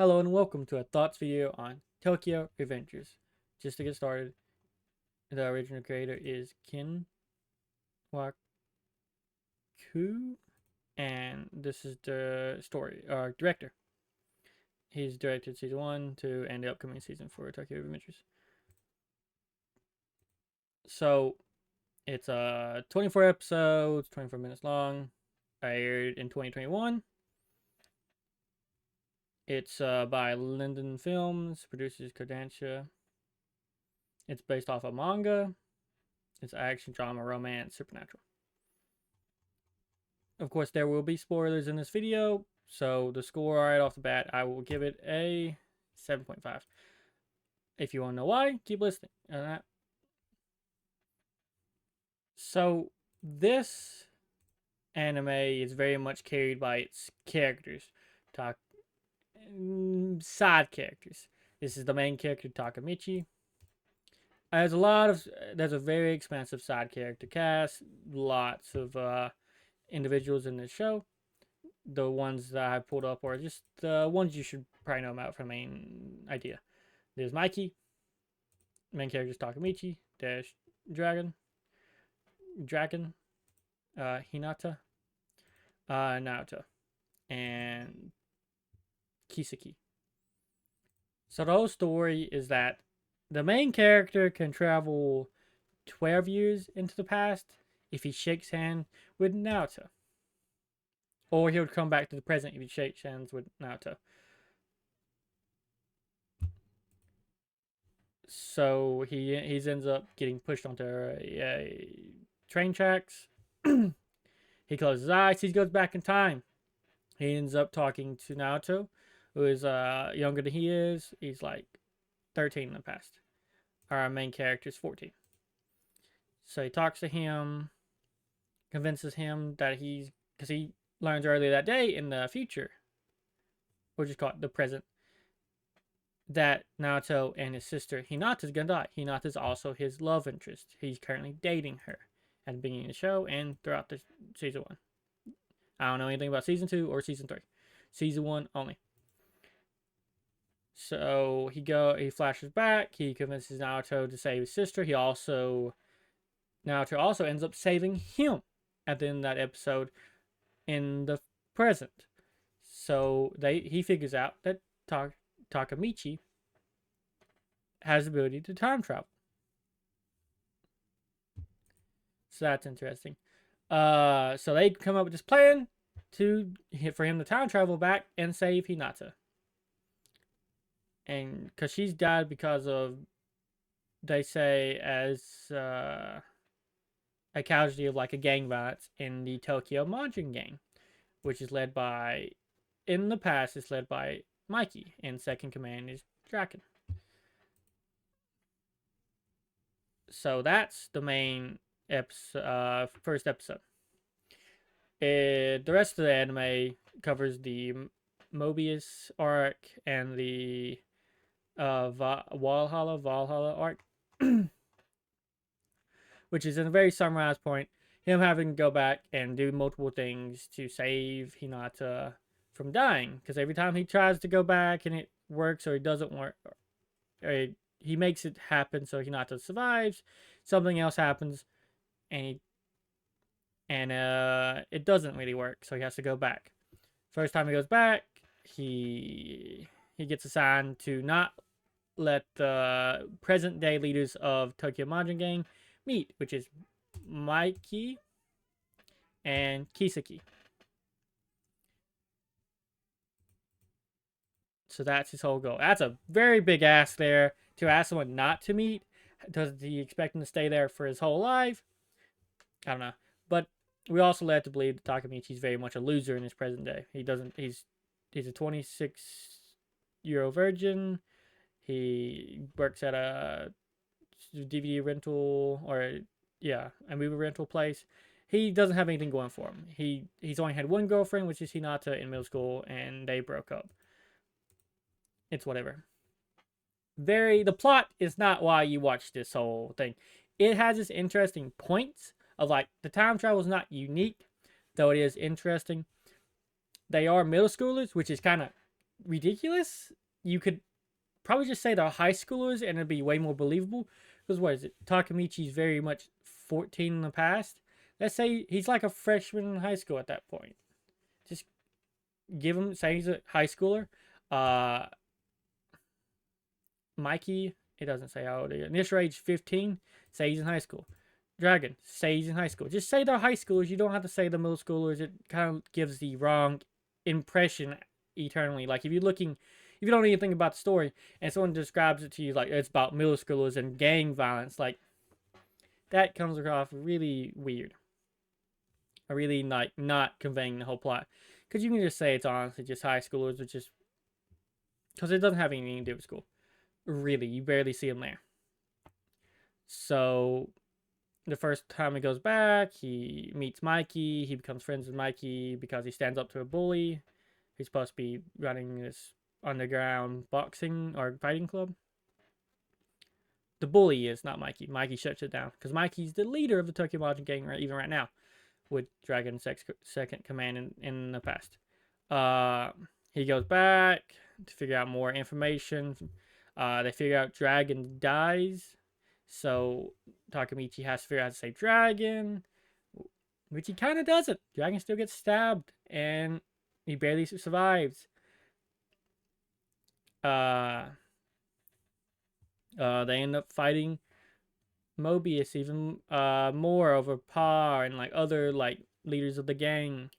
Hello and welcome to a thoughts video on Tokyo Adventures. Just to get started, the original creator is Ken Wakui, and this is the story director. He's directed season 1, 2, and the upcoming season for Tokyo Adventures. So it's 24 episodes, 24 minutes long. Aired in 2021. It's by Liden Films, producers Kodansha. It's based off a manga. It's action, drama, romance, supernatural. Of course, there will be spoilers in this video, so the score right off the bat, I will give it a 7.5. If you want to know why, keep listening. So, this anime is very much carried by its characters. Side characters. This is the main character, Takemichi. There's a very expansive side character cast. Lots of individuals in this show. The ones that I pulled up are just the ones you should probably know about from the main idea. There's Mikey. Main character is Takemichi. There's Dragon. Hinata. Naoto. And Kiseki. So the whole story is that the main character can travel 12 years into the past if he shakes hands with Naoto. Or he'll come back to the present if he shakes hands with Naoto. So he ends up getting pushed onto train tracks. He closes his eyes. He goes back in time. He ends up talking to Naoto, who is younger than he is. He's like 13 in the past. Our main character is 14. So he talks to him, convinces him that because he learns earlier that day in the future, we'll just call it the present, that Naoto and his sister Hinata's gonna die. Hinata's also his love interest. He's currently dating her at the beginning of the show and throughout the season 1. I don't know anything about season 2 or season 3. Season 1 only. So he flashes back. He convinces Naoto to save his sister. Naoto also ends up saving him at the end of that episode in the present. So he figures out that Takemichi has the ability to time travel. So that's interesting. So they come up with this plan for him to time travel back and save Hinata. And because she's died because of, they say, as a casualty of like a gang violence in the Tokyo Manji Gang, which is led by, in the past, it's led by Mikey, and second command is Draken. So that's the main first episode. The rest of the anime covers the Mobius arc and the Valhalla arc, which is in a very summarized point, him having to go back and do multiple things to save Hinata from dying, because every time he tries to go back and it works or it doesn't work, or he makes it happen so Hinata survives, something else happens and it doesn't really work, so he has to go back. First time he goes back, he gets assigned to not let the present day leaders of Tokyo Manji Gang meet, which is Mikey and Kiseki. So that's his whole goal. That's a very big ask there, to ask someone not to meet. Does he expect him to stay there for his whole life? I don't know. But we also led to believe that Takemichi's very much a loser in his present day. He's a 26-year-old virgin. He works at a DVD rental a movie rental place. He doesn't have anything going for him. He's only had one girlfriend, which is Hinata, in middle school, and they broke up. It's whatever. The plot is not why you watch this whole thing. It has its interesting points of, like, the time travel is not unique, though it is interesting. They are middle schoolers, which is kind of ridiculous. You could probably just say they're high schoolers and it'd be way more believable. Because what is it? Takemichi's very much 14 in the past. Let's say he's like a freshman in high school at that point. Just give him, say he's a high schooler. Uh, Mikey, it doesn't say how old he is. Initial age 15, say he's in high school. Dragon, say he's in high school. Just say they're high schoolers. You don't have to say the middle schoolers. It kind of gives the wrong impression eternally. Like if you don't even think about the story and someone describes it to you like it's about middle schoolers and gang violence, like that comes across really weird. Or really like not conveying the whole plot. Because you can just say it's honestly just high schoolers, which is because it doesn't have anything to do with school. Really, you barely see them there. So the first time he goes back, he meets Mikey. He becomes friends with Mikey because he stands up to a bully. He's supposed to be running this underground boxing or fighting club. The bully is not Mikey. Mikey shuts it down because Mikey's the leader of the Tokyo Manji Gang even right now, with Dragon's second command in the past. He goes back to figure out more information. They figure out Dragon dies, so Takemichi has to figure out how to save Dragon, which he kind of doesn't. Dragon still gets stabbed, and he barely survives. They end up fighting Mobius even more over Pa and like other like leaders of the gang,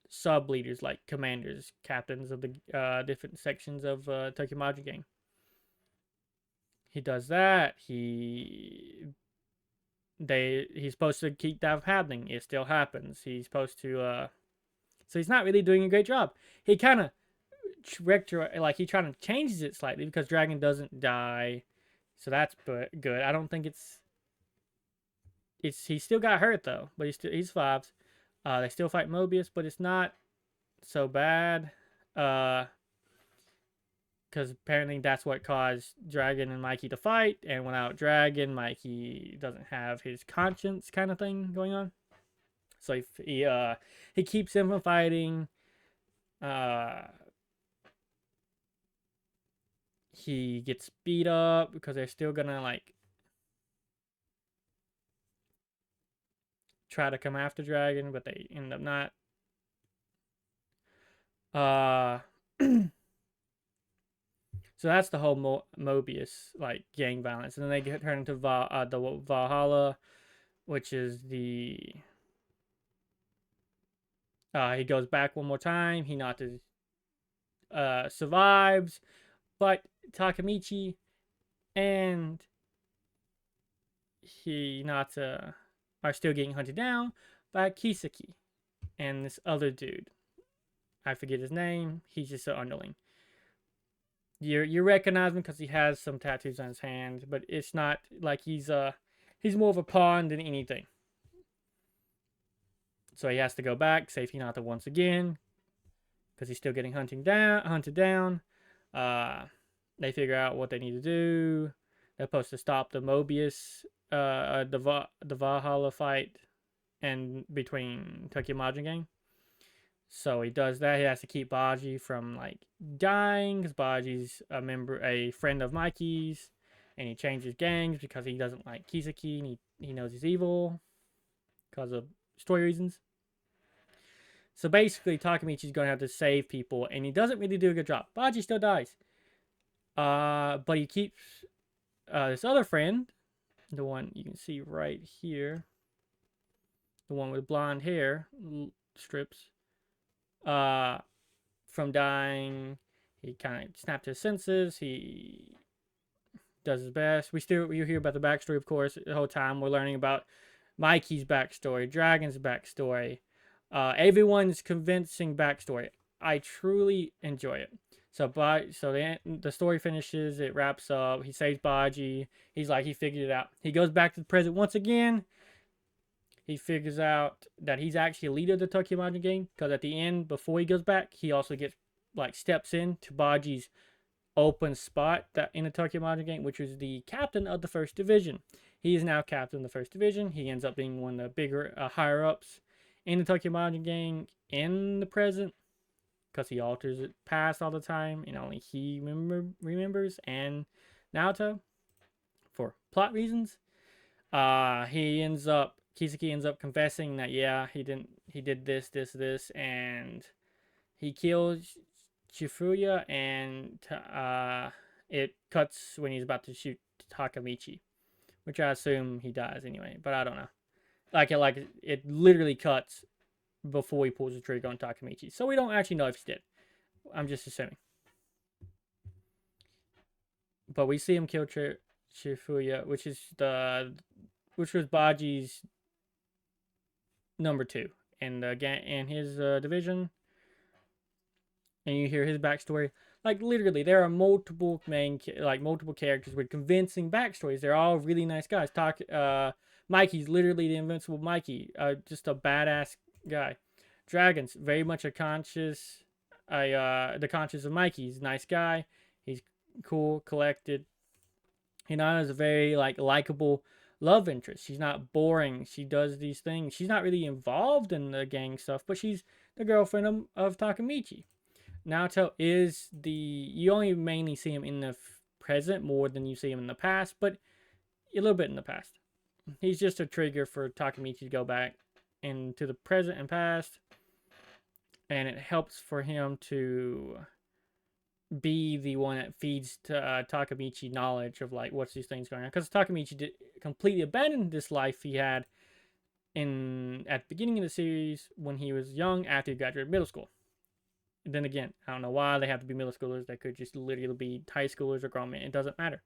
sub leaders like commanders, captains of the different sections of Tokyo Manji Gang. He does that. He's supposed to keep that happening. It still happens. He's supposed to so he's not really doing a great job. He kind of he trying to changes it slightly because Dragon doesn't die, so that's good. I don't think it's he still got hurt though, but he survives. They still fight Mobius, but it's not so bad. Because apparently that's what caused Dragon and Mikey to fight, and without Dragon, Mikey doesn't have his conscience kind of thing going on. So he keeps him from fighting. He gets beat up because they're still gonna like try to come after Dragon, but they end up not. So that's the whole Mobius like gang violence, and then they get turned into the Valhalla, which is the he goes back one more time. Hinata survives, but Takemichi and Hinata are still getting hunted down by Kisaki and this other dude. I forget his name. He's just an underling. You recognize him because he has some tattoos on his hand, but it's not like he's more of a pawn than anything. So he has to go back, save Hinata once again, because he's still getting hunted down. They figure out what they need to do. They're supposed to stop the Mobius, the Valhalla fight, and between Tokyo Manji Gang. So he does that. He has to keep Baji from like dying because Baji's a friend of Mikey's, and he changes gangs because he doesn't like Kisaki and he knows he's evil because of story reasons. So basically, Takemichi's going to have to save people, and he doesn't really do a good job. Baji still dies. But he keeps this other friend, the one you can see right here, the one with blonde hair strips, from dying. He kind of snapped his senses. He does his best. We hear about the backstory, of course, the whole time. We're learning about Mikey's backstory, Dragon's backstory, everyone's convincing backstory. I truly enjoy it. So the story finishes, it wraps up, he saves Baji, he figured it out. He goes back to the present once again. He figures out that he's actually a leader of the Tokyo Manji Gang, because at the end, before he goes back, he also steps in to Baji's open spot that in the Tokyo Manji Gang, which was the captain of the 1st Division. He is now captain of the 1st Division. He ends up being one of the bigger, higher-ups in the Tokyo Manji Gang in the present, because he alters it past all the time, and only he remembers, and Naoto, for plot reasons. Kiseki ends up confessing that he did this, and he kills Shifuya, and it cuts when he's about to shoot Takemichi, which I assume he dies anyway, but I don't know. It literally cuts before he pulls the trigger on Takemichi, so we don't actually know if he's dead. I'm just assuming. But we see him kill Shifuya, which was Baji's number 2 in the gang in his division, and you hear his backstory. Like literally, there are multiple characters with convincing backstories. They're all really nice guys. Mikey's literally the invincible Mikey, just a badass guy. Dragon's very much the conscience of Mikey. He's a nice guy. He's cool, collected. Hinata's a very likable love interest. She's not boring. She does these things. She's not really involved in the gang stuff, but she's the girlfriend of Takemichi. Naoto you only mainly see him in the present more than you see him in the past, but a little bit in the past. He's just a trigger for Takemichi to go back into the present and past, and it helps for him to be the one that feeds Takemichi knowledge of what's these things going on, because Takemichi completely abandoned this life he had at the beginning of the series when he was young after he graduated middle school. And then again, I don't know why they have to be middle schoolers. They could just literally be high schoolers or grown men. It doesn't matter.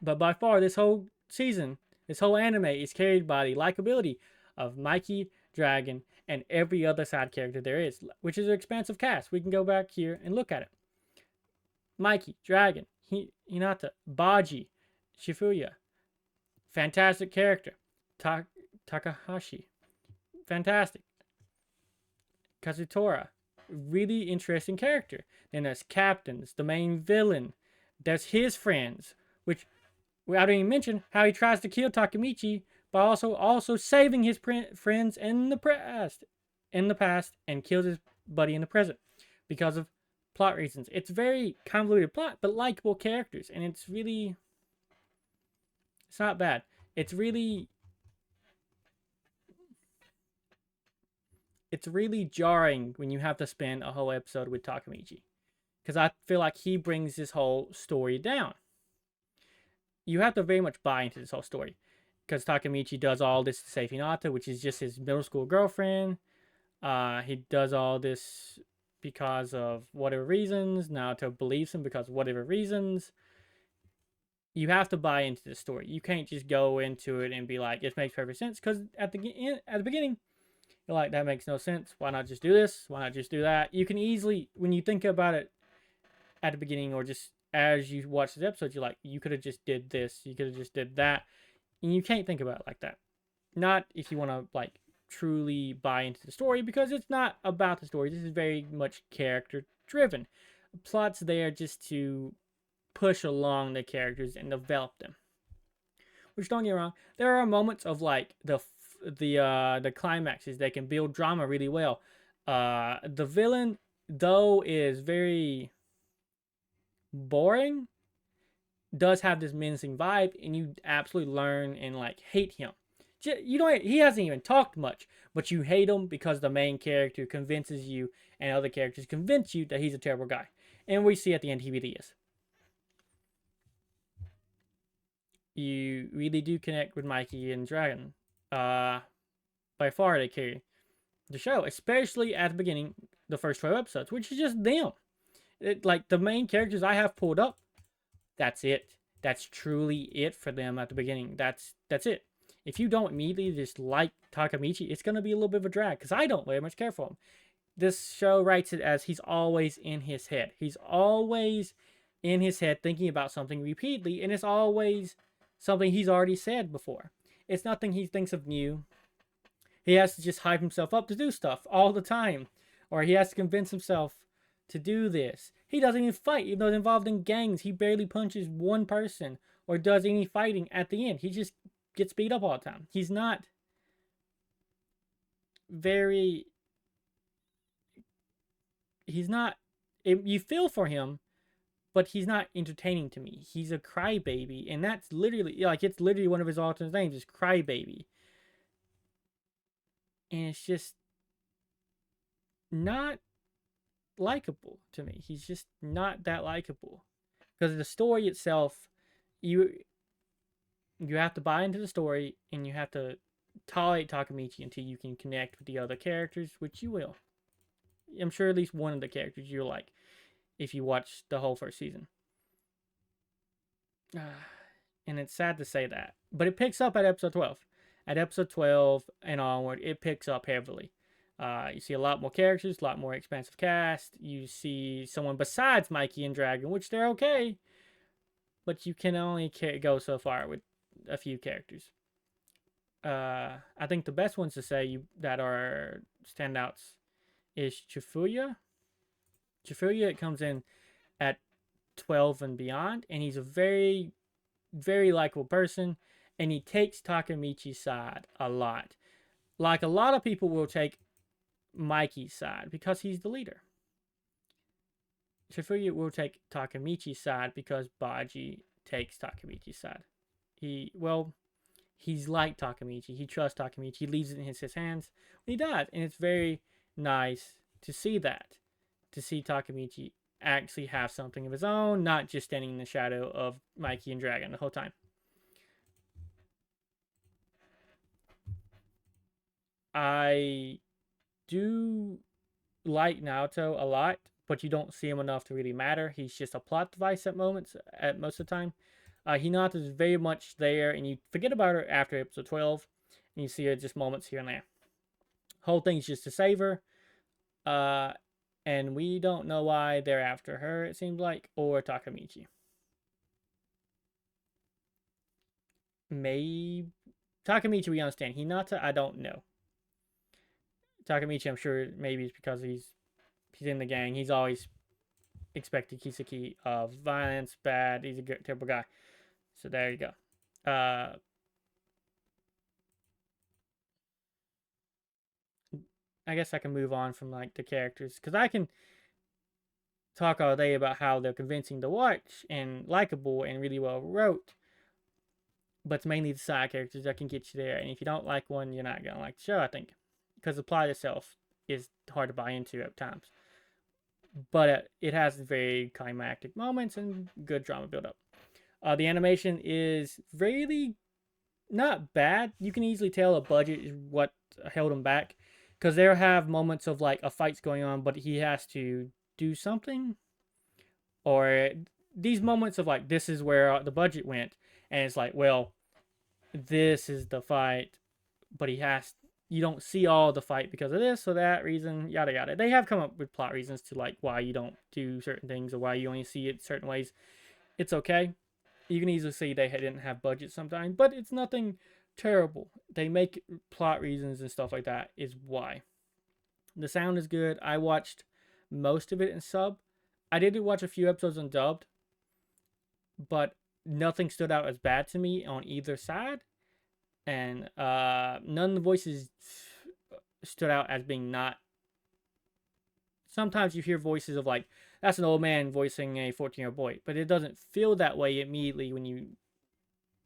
But by far, this whole season, this whole anime is carried by the likability of Mikey, Dragon, and every other side character there is, which is an expansive cast. We can go back here and look at it. Mikey, Dragon, Hinata, Baji, Shifuya. Fantastic character. Takahashi. Fantastic. Kazutora. Really interesting character. Then there's Captains, the main villain. There's his friends, which I didn't even mention how he tries to kill Takemichi by also saving his friends in the past and kills his buddy in the present because of plot reasons. It's very convoluted plot, but likable characters, and it's not bad. It's really jarring when you have to spend a whole episode with Takemichi, because I feel like he brings this whole story down. You have to very much buy into this whole story, because Takemichi does all this to save Hinata, which is just his middle school girlfriend. He does all this because of whatever reasons. Naoto believes him because of whatever reasons. You have to buy into the story. You can't just go into it and be like, it makes perfect sense, because at the beginning, you're like, that makes no sense. Why not just do this? Why not just do that? You can easily, when you think about it at the beginning, or just as you watch this episode, you're like, you could have just did this. You could have just did that. And you can't think about it like that. Not if you want to truly buy into the story, because it's not about the story. This is very much character driven. The plot's there just to push along the characters and develop them. Which, don't get me wrong, there are moments of the climaxes that can build drama really well. The villain, though, is very boring, does have this menacing vibe, and you absolutely learn and hate him. He hasn't even talked much, but you hate him because the main character convinces you, and other characters convince you that he's a terrible guy. And we see at the end he really is. You really do connect with Mikey and Dragon. By far they carry the show, especially at the beginning, the first 12 episodes, which is just them. The main characters I have pulled up, that's it. That's truly it for them at the beginning. That's it. If you don't immediately just like Takemichi, it's going to be a little bit of a drag, because I don't very much care for him. This show writes it as he's always in his head. He's always in his head thinking about something repeatedly, and it's always something he's already said before. It's nothing he thinks of new. He has to just hype himself up to do stuff all the time, or he has to convince himself to do this. He doesn't even fight, even though he's involved in gangs. He barely punches one person or does any fighting at the end. He just gets beat up all the time. He's not very he's not. You feel for him, but he's not entertaining to me. He's a crybaby, and that's literally like it's literally one of his alternate names is Crybaby, and it's just not likable to me. He's just not that likable because the story itself, you you have to buy into the story and you have to tolerate Takemichi until you can connect with the other characters, which you will. I'm sure at least one of the characters you'll like if you watch the whole first season. And it's sad to say that, but it picks up at episode 12. At episode 12 and onward, it picks up heavily. You see a lot more characters, a lot more expansive cast. You see someone besides Mikey and Dragon, which they're okay, but you can only go so far with a few characters. I think the best ones to say that are standouts is Chifuya. Chifuya, it comes in at 12 and beyond, and he's a very, very likable person, and he takes Takemichi's side a lot. Like a lot of people will take Mikey's side because he's the leader. Chifuya will take Takemichi's side because Baji takes Takemichi's side. He's like Takemichi. He trusts Takemichi. He leaves it in his hands when he dies. And it's very nice to see that. To see Takemichi actually have something of his own, not just standing in the shadow of Mikey and Dragon the whole time. I do like Naoto a lot, but you don't see him enough to really matter. He's just a plot device at moments, at most of the time. Hinata is very much there, and you forget about her after episode 12, and you see her just moments here and there. Whole thing's just to save her, and we don't know why they're after her, it seems like, or Takemichi. Maybe Takemichi we understand. Hinata, I don't know. Takemichi, I'm sure maybe it's because he's in the gang. He's always expected Kiseki of violence, bad. He's a good, terrible guy. So there you go. I guess I can move on from like the characters because I can talk all day about how they're convincing to watch and likable and really well wrote. But it's mainly the side characters that can get you there. And if you don't like one, you're not gonna like the show, I think, because the plot itself is hard to buy into at times. But it has very climactic moments and good drama build up. The animation is really not bad. You can easily tell a budget is what held him back, because they'll have moments of like a fight's going on, but he has to do something, or these moments of like this is where the budget went, and it's like, well, this is the fight, but you don't see all the fight because of this or that reason, yada yada. They have come up with plot reasons to like why you don't do certain things or why you only see it certain ways. It's okay. You can easily see they didn't have budget sometimes, but it's nothing terrible. They make plot reasons and stuff like that is why. The sound is good. I watched most of it in sub. I did watch a few episodes in dubbed, but nothing stood out as bad to me on either side. And none of the voices stood out as being not. Sometimes you hear voices of like, that's an old man voicing a 14-year-old boy, but it doesn't feel that way immediately when you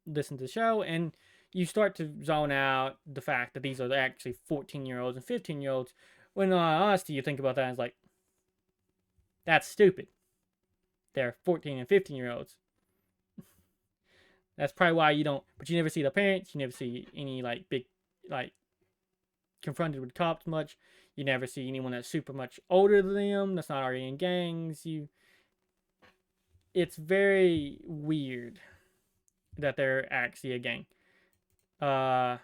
listen to the show, and you start to zone out the fact that these are actually 14-year-olds and 15-year-olds, when in all honesty you think about that and it's like, that's stupid. They're 14 and 15-year-olds. That's probably why you don't, but you never see the parents, you never see any like big, like confronted with cops much. You never see anyone that's super much older than them, that's not already in gangs. It's very weird that they're actually a gang. And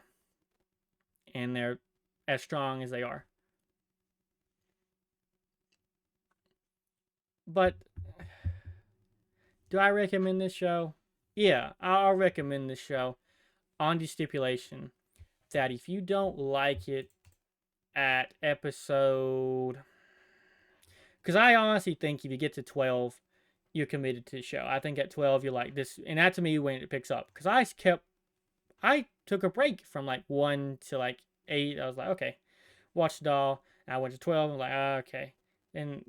they're as strong as they are. But do I recommend this show? Yeah, I'll recommend this show on the stipulation that if you don't like it at episode, because I honestly think if you get to 12, you're committed to the show. I think at 12 you're like this, and that to me when it picks up, because I took a break from like 1 to like 8. I was like, okay, watched it all. And I went to 12 and I'm like, okay, and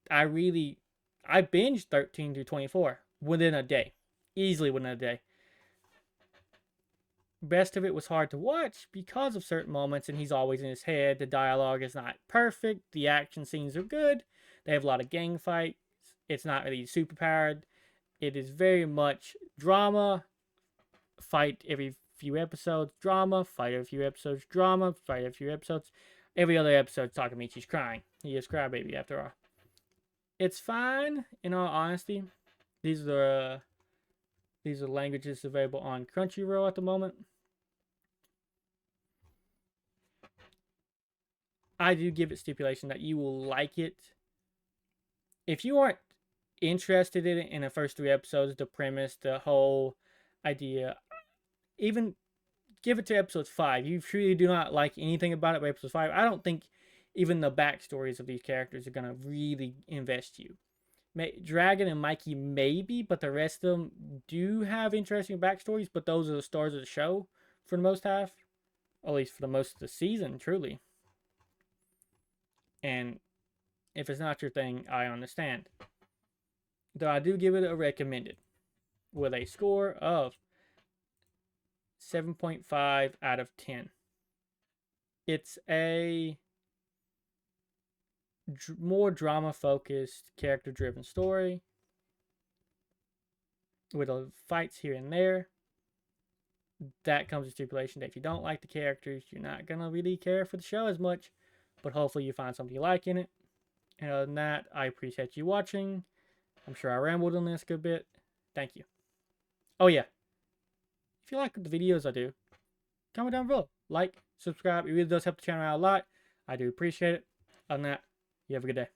I binged 13 to 24 within a day. Easily within a day. Best of it was hard to watch because of certain moments, and he's always in his head. The dialogue is not perfect. The action scenes are good. They have a lot of gang fights. It's not really super powered. It is very much drama, fight every few episodes, drama, fight every few episodes, drama, fight every few episodes. Every other episode, Takemichi's crying. He is crybaby after all. It's fine, in all honesty. These are languages available on Crunchyroll at the moment. I do give it stipulation that you will like it. If you aren't interested in it in the first 3 episodes, the premise, the whole idea, even give it to episode 5. You truly do not like anything about it by episode 5. I don't think even the backstories of these characters are going to really invest you. Dragon and Mikey maybe, but the rest of them do have interesting backstories, but those are the stars of the show for the most half. At least for the most of the season, truly. And if it's not your thing, I understand. Though I do give it a recommended with a score of 7.5 out of 10. It's a more drama-focused, character-driven story with fights here and there. That comes with stipulation that if you don't like the characters, you're not going to really care for the show as much, but hopefully you find something you like in it. And other than that, I appreciate you watching. I'm sure I rambled on this a good bit. Thank you. Oh yeah, if you like the videos I do, comment down below. Like, subscribe. It really does help the channel out a lot. I do appreciate it. Other than that, you have a good day.